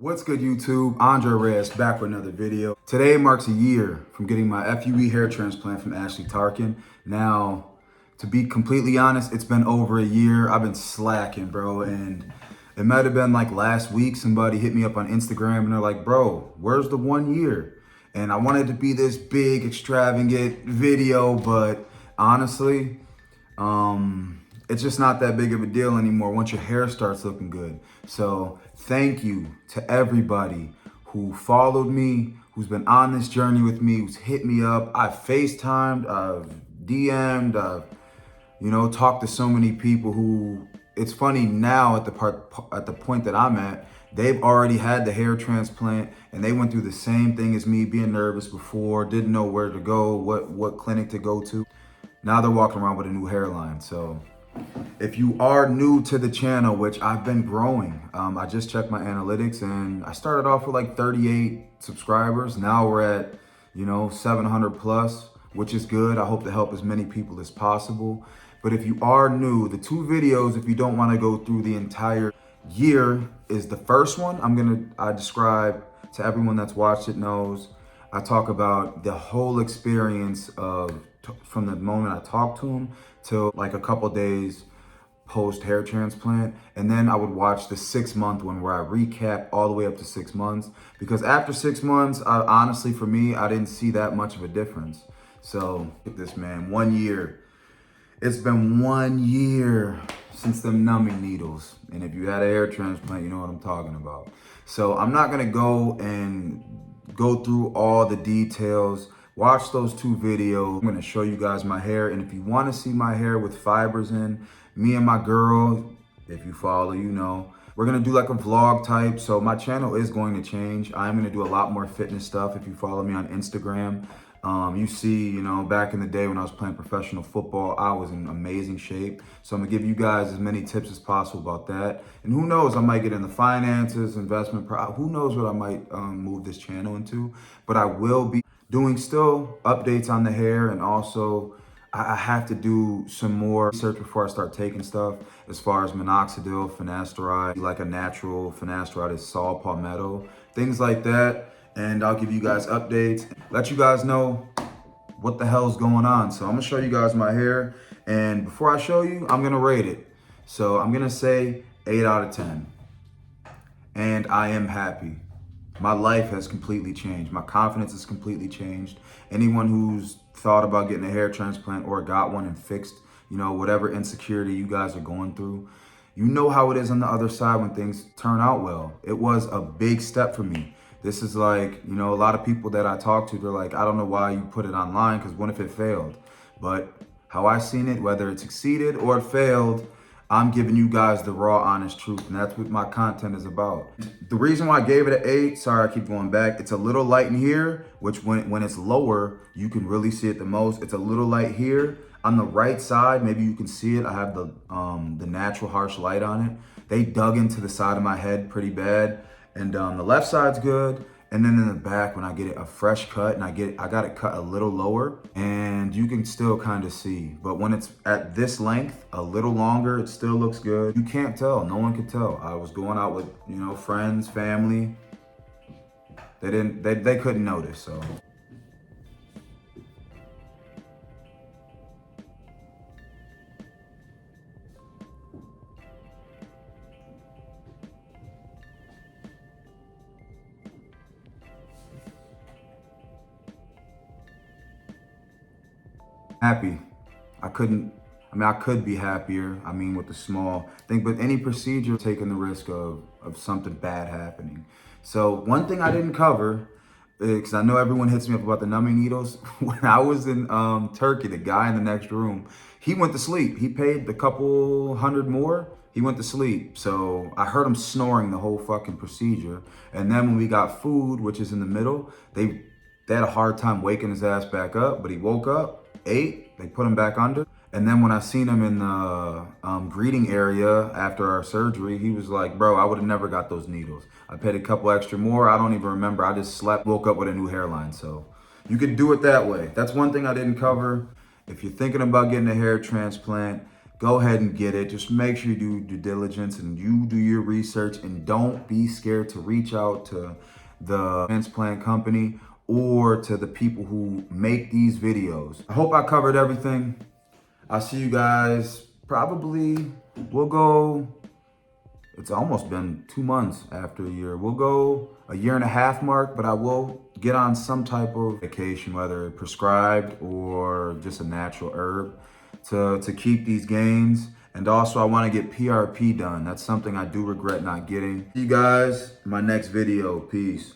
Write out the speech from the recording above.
What's good, YouTube? Andre Reyes back with another video. Today marks a year from getting my FUE hair transplant from Asli Tarcan. Now, to be completely honest, it's been over a year. I've been slacking, bro, and it might have been like last week somebody hit me up on Instagram and they're like, bro, where's the 1 year? And I wanted to be this big, extravagant video, but honestly, it's just not that big of a deal anymore once your hair starts looking good. So thank you to everybody who followed me, who's been on this journey with me, who's hit me up. I've FaceTimed, I've DM'd, I've, talked to so many people who, it's funny now at the point that I'm at, they've already had the hair transplant and they went through the same thing as me, being nervous before, didn't know where to go, what clinic to go to. Now they're walking around with a new hairline. So if you are new to the channel, which I've been growing, I just checked my analytics and I started off with like 38 subscribers. Now we're at, 700 plus, which is good. I hope to help as many people as possible. But if you are new, the two videos, if you don't want to go through the entire year, is the first one. I describe to everyone that's watched it knows. I talk about the whole experience from the moment I talked to him till like a couple days post hair transplant. And then I would watch the 6-month one where I recap all the way up to 6 months. Because after 6 months, honestly, for me, I didn't see that much of a difference. So look at this, man, 1 year. It's been 1 year since them numbing needles. And if you had a hair transplant, you know what I'm talking about. So I'm not gonna go through all the details. Watch those two videos. I'm gonna show you guys my hair. And if you wanna see my hair with fibers in, me and my girl, if you follow, we're gonna do like a vlog type. So my channel is going to change. I'm gonna do a lot more fitness stuff. If you follow me on Instagram, you see, back in the day when I was playing professional football, I was in amazing shape. So I'm gonna give you guys as many tips as possible about that. And who knows, I might get into finances, investment, who knows what I might move this channel into. But I will be doing still updates on the hair, and also I have to do some more research before I start taking stuff as far as minoxidil, finasteride, like a natural finasteride is saw palmetto, things like that. And I'll give you guys updates, let you guys know what the hell's going on. So I'm gonna show you guys my hair, and before I show you, I'm gonna rate it. So I'm gonna say 8 out of 10. And I am happy. My life has completely changed. My confidence has completely changed. Anyone who's thought about getting a hair transplant or got one and fixed, whatever insecurity you guys are going through, you know how it is on the other side when things turn out well. It was a big step for me. This is like, a lot of people that I talk to, they're like, I don't know why you put it online, because what if it failed? But how I seen it, whether it succeeded or it failed, I'm giving you guys the raw, honest truth, and that's what my content is about. The reason why I gave it an 8, sorry, I keep going back, it's a little light in here, which when it's lower, you can really see it the most. It's a little light here. On the right side, maybe you can see it, I have the natural harsh light on it. They dug into the side of my head pretty bad. And the left side's good. And then in the back, when I get it a fresh cut, and I got it cut a little lower, and you can still kind of see. But when it's at this length, a little longer, it still looks good. You can't tell, no one could tell. I was going out with, friends, family. They couldn't notice, so. Happy. I could be happier. With the small thing, but any procedure, taking the risk of something bad happening. So one thing I didn't cover, because I know everyone hits me up about the numbing needles. When I was in Turkey, the guy in the next room, he went to sleep. He paid the couple $100 more. He went to sleep. So I heard him snoring the whole fucking procedure. And then when we got food, which is in the middle, they had a hard time waking his ass back up, but he woke up, ate, they put him back under. And then when I seen him in the greeting area after our surgery, he was like, bro, I would have never got those needles. I paid a couple extra more. I don't even remember. I just slept, woke up with a new hairline. So you could do it that way. That's one thing I didn't cover. If you're thinking about getting a hair transplant, go ahead and get it. Just make sure you do due diligence and you do your research, and don't be scared to reach out to the transplant company or to the people who make these videos. I hope I covered everything. I'll see you guys probably, we'll go, it's almost been 2 months after a year. We'll go a year and a half mark, but I will get on some type of vacation, whether prescribed or just a natural herb to keep these gains. And also I want to get PRP done. That's something I do regret not getting. See you guys in my next video. Peace.